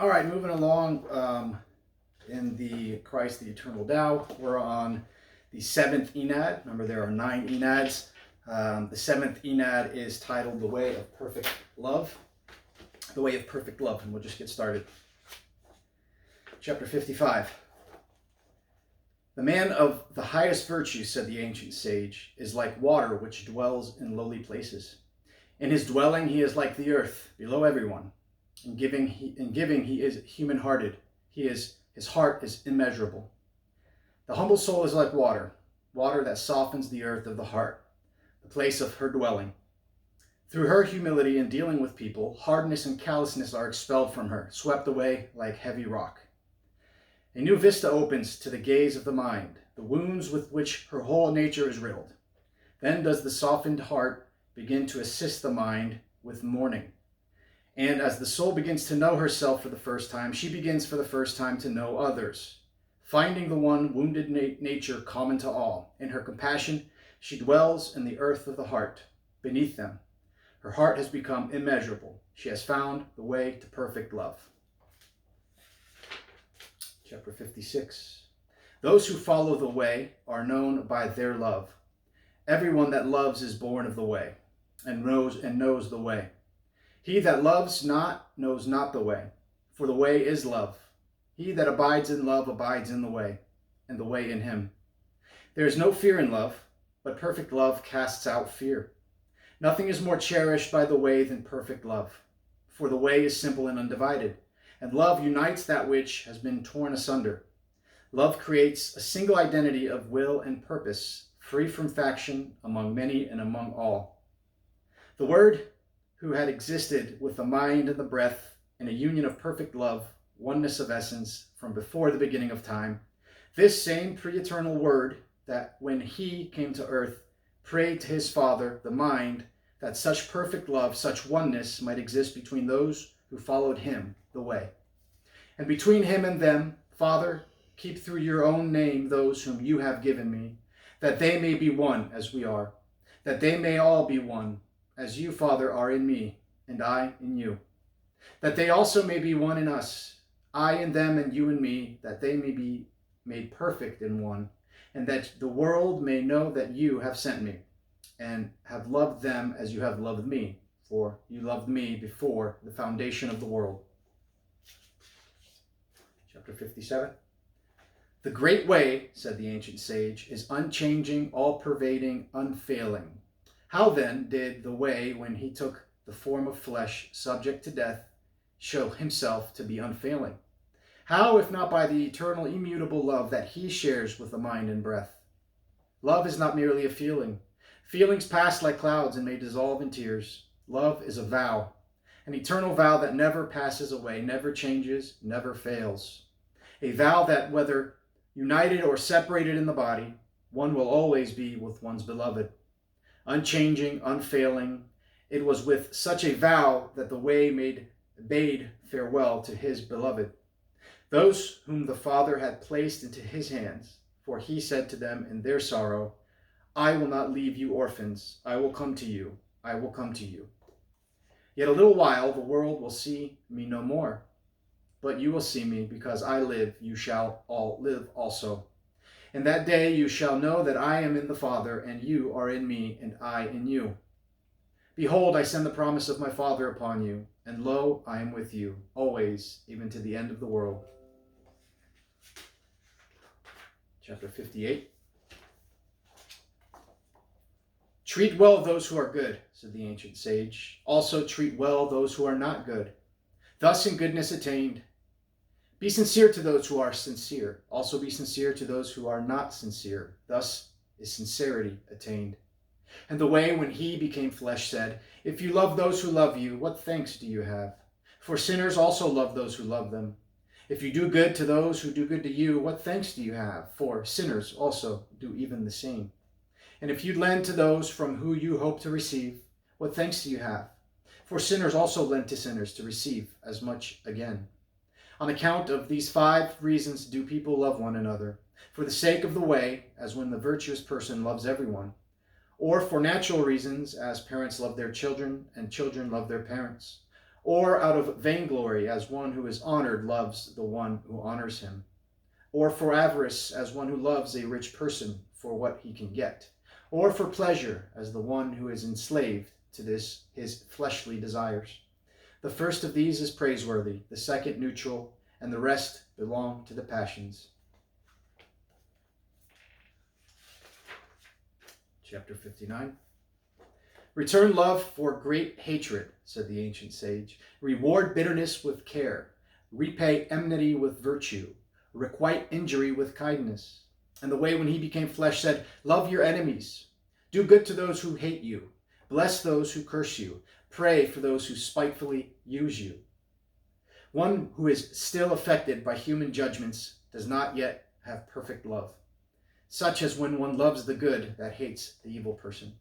All right, moving along in the Christ, the Eternal Tao, we're on the seventh Ennead. Remember, there are 9 Enneads. The seventh Ennead is titled The Way of Perfect Love. The Way of Perfect Love, and we'll just get started. Chapter 55. The man of the highest virtue, said the ancient sage, is like water which dwells in lowly places. In his dwelling he is like the earth, below everyone. In giving he is human-hearted. His heart is immeasurable. The humble soul is like water that softens the earth of the heart, the place of her dwelling. Through her humility in dealing with people, hardness and callousness are expelled from her, swept away like heavy rock. A new vista opens to the gaze of the mind, the wounds with which her whole nature is riddled. Then does the softened heart begin to assist the mind with mourning. And as the soul begins to know herself for the first time, she begins for the first time to know others, finding the one wounded nature common to all. In her compassion, she dwells in the earth of the heart, beneath them. Her heart has become immeasurable. She has found the way to perfect love. Chapter 56. Those who follow the way are known by their love. Everyone that loves is born of the way, and knows the way. He that loves not knows not the way, for the way is love. He that abides in love abides in the way, and the way in him. There is no fear in love, but perfect love casts out fear. Nothing is more cherished by the way than perfect love, for the way is simple and undivided, and love unites that which has been torn asunder. Love creates a single identity of will and purpose, free from faction, among many and among all. The Word, who had existed with the mind and the breath in a union of perfect love, oneness of essence, from before the beginning of time, this same pre-eternal Word that when he came to earth prayed to his Father, the mind, that such perfect love, such oneness might exist between those who followed him, the way. And between him and them, Father, keep through your own name those whom you have given me, that they may be one as we are, that they may all be one, as you, Father, are in me, and I in you, that they also may be one in us, I in them and you in me, that they may be made perfect in one, and that the world may know that you have sent me, and have loved them as you have loved me, for you loved me before the foundation of the world. Chapter 57. The great way, said the ancient sage, is unchanging, all-pervading, unfailing. How then did the way, when he took the form of flesh, subject to death, show himself to be unfailing? How, if not by the eternal, immutable love that he shares with the mind and breath? Love is not merely a feeling. Feelings pass like clouds and may dissolve in tears. Love is a vow, an eternal vow that never passes away, never changes, never fails. A vow that, whether united or separated in the body, one will always be with one's beloved. Unchanging, unfailing, it was with such a vow that the way bade farewell to his beloved, those whom the Father had placed into his hands. For he said to them in their sorrow, I will not leave you orphans, I will come to you, I will come to you. Yet a little while the world will see me no more, but you will see me, because I live, you shall all live also. In that day you shall know that I am in the Father, and you are in me, and I in you. Behold, I send the promise of my Father upon you, and lo, I am with you, always, even to the end of the world. Chapter 58. Treat well those who are good, said the ancient sage. Also treat well those who are not good. Thus in goodness attained. Be sincere to those who are sincere. Also be sincere to those who are not sincere. Thus is sincerity attained. And the way, when he became flesh, said, if you love those who love you, what thanks do you have? For sinners also love those who love them. If you do good to those who do good to you, what thanks do you have? For sinners also do even the same. And if you lend to those from whom you hope to receive, what thanks do you have? For sinners also lend to sinners to receive as much again. On account of these 5 reasons do people love one another, for the sake of the way, as when the virtuous person loves everyone, or for natural reasons, as parents love their children and children love their parents, or out of vainglory, as one who is honored loves the one who honors him, or for avarice, as one who loves a rich person for what he can get, or for pleasure, as the one who is enslaved to his fleshly desires. The first of these is praiseworthy, the second neutral, and the rest belong to the passions. Chapter 59. Return love for great hatred, said the ancient sage. Reward bitterness with care. Repay enmity with virtue. Requite injury with kindness. And the way when he became flesh said, love your enemies. Do good to those who hate you. Bless those who curse you. Pray for those who spitefully use you. One who is still affected by human judgments does not yet have perfect love, such as when one loves the good that hates the evil person.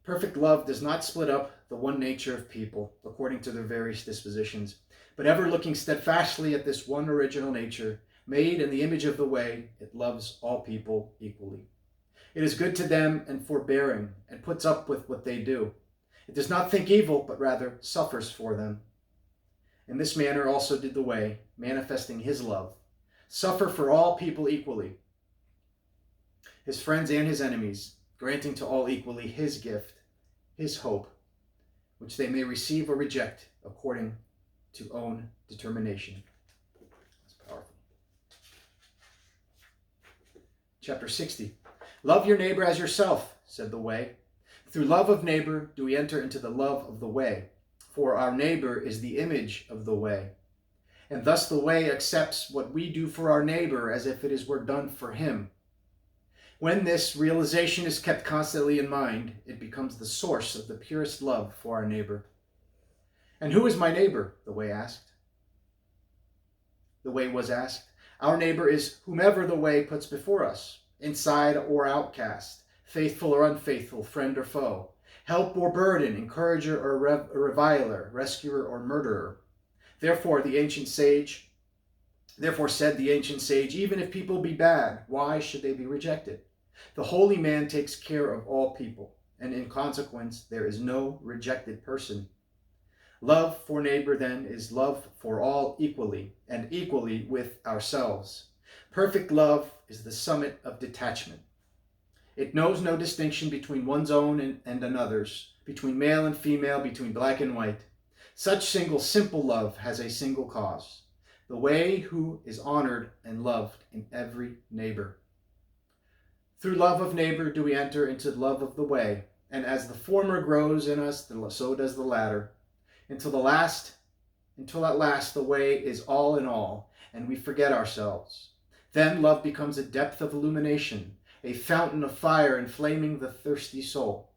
Perfect love does not split up the one nature of people according to their various dispositions, but ever looking steadfastly at this one original nature, made in the image of the way, it loves all people equally. It is good to them and forbearing, and puts up with what they do. It does not think evil, but rather suffers for them. In this manner also did the way, manifesting his love, suffer for all people equally, his friends and his enemies, granting to all equally his gift, his hope, which they may receive or reject according to own determination. That's powerful. Chapter 60. Love your neighbor as yourself, said the way. Through love of neighbor do we enter into the love of the way, for our neighbor is the image of the way. And thus the way accepts what we do for our neighbor as if it were done for him. When this realization is kept constantly in mind, it becomes the source of the purest love for our neighbor. And who is my neighbor? The way asked. The way was asked. Our neighbor is whomever the way puts before us, inside or outcast, faithful or unfaithful, friend or foe, help or burden, encourager or reviler, rescuer or murderer. Therefore said the ancient sage, even if people be bad, why should they be rejected? The holy man takes care of all people, and in consequence there is no rejected person. Love for neighbor, then, is love for all equally, and equally with ourselves. Perfect love is the summit of detachment. It knows no distinction between one's own and another's, between male and female, between black and white. Such simple love has a single cause, the way who is honored and loved in every neighbor. Through love of neighbor do we enter into love of the way, and as the former grows in us, so does the latter, until at last the way is all in all, and we forget ourselves. Then love becomes a depth of illumination, a fountain of fire inflaming the thirsty soul.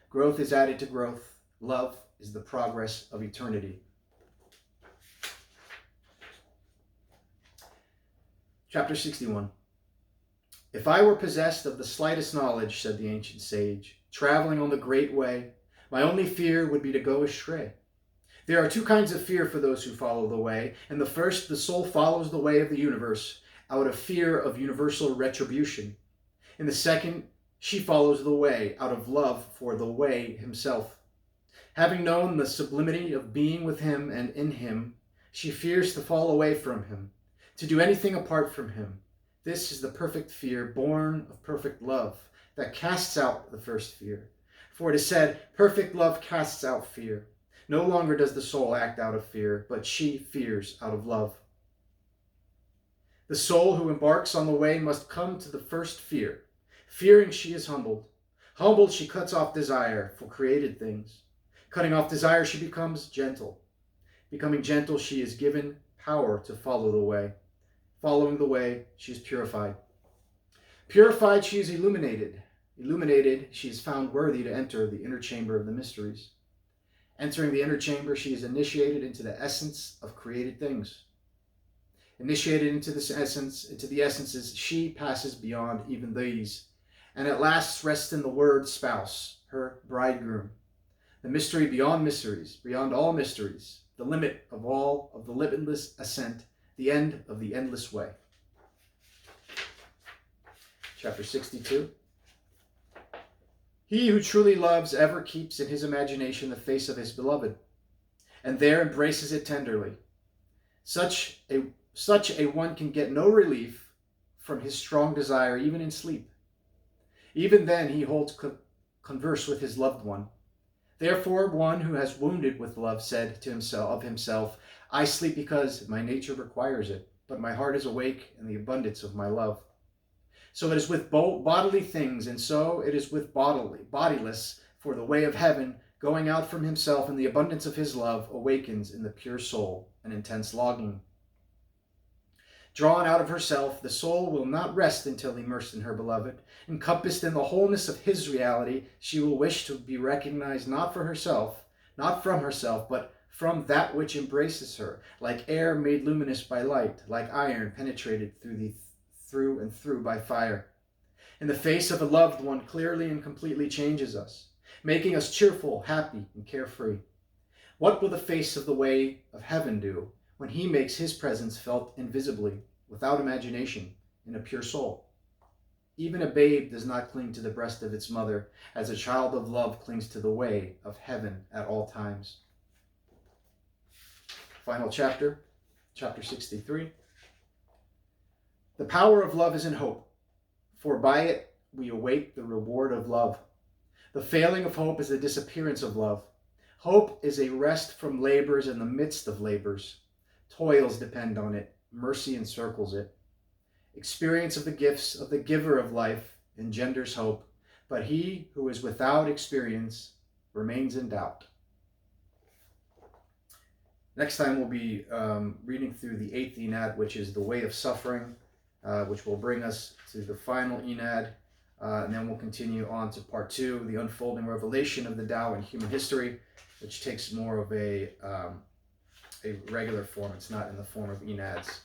Growth is added to growth. Love is the progress of eternity. Chapter 61. If I were possessed of the slightest knowledge, said the ancient sage, traveling on the great way, my only fear would be to go astray. There are two kinds of fear for those who follow the way. In the first, the soul follows the way of the universe out of fear of universal retribution. In the second, she follows the way out of love for the way himself. Having known the sublimity of being with him and in him, she fears to fall away from him, to do anything apart from him. This is the perfect fear, born of perfect love, that casts out the first fear. For it is said, perfect love casts out fear. No longer does the soul act out of fear, but she fears out of love. The soul who embarks on the way must come to the first fear. Fearing, she is humbled. Humbled, she cuts off desire for created things. Cutting off desire, she becomes gentle. Becoming gentle, she is given power to follow the way. Following the way, she is purified. Purified, she is illuminated. Illuminated, she is found worthy to enter the inner chamber of the mysteries. Entering the inner chamber, she is initiated into the essence of created things. Initiated into the essences, she passes beyond even these, and at last rests in the word spouse, her bridegroom. The mystery beyond mysteries, beyond all mysteries, the limit of all of the limitless ascent, the end of the endless way. Chapter 62. He who truly loves ever keeps in his imagination the face of his beloved. and there embraces it tenderly. Such a one can get no relief from his strong desire, even in sleep. Even then he holds converse with his loved one. Therefore, one who has wounded with love said to himself, I sleep because my nature requires it, but my heart is awake in the abundance of my love. So it is with bodily things, and so it is with bodiless, for the way of heaven, going out from himself in the abundance of his love, awakens in the pure soul an intense longing. Drawn out of herself, the soul will not rest until immersed in her beloved. Encompassed in the wholeness of his reality, she will wish to be recognized not for herself, not from herself, but from that which embraces her, like air made luminous by light, like iron penetrated through and through by fire. In the face of a loved one clearly and completely changes us, making us cheerful, happy, and carefree. What will the face of the way of heaven do when he makes his presence felt invisibly, without imagination, in a pure soul? Even a babe does not cling to the breast of its mother, as a child of love clings to the way of heaven at all times. Final chapter, chapter 63. The power of love is in hope, for by it we await the reward of love. The failing of hope is the disappearance of love. Hope is a rest from labors in the midst of labors. Toils depend on it. Mercy encircles it. Experience of the gifts of the giver of life engenders hope, but he who is without experience remains in doubt. Next time we'll be reading through the 8th Ennead, which is the way of suffering, which will bring us to the final Ennead, and then we'll continue on to part 2, the unfolding revelation of the Tao in human history, which takes more of a regular form. It's not in the form of Enneads.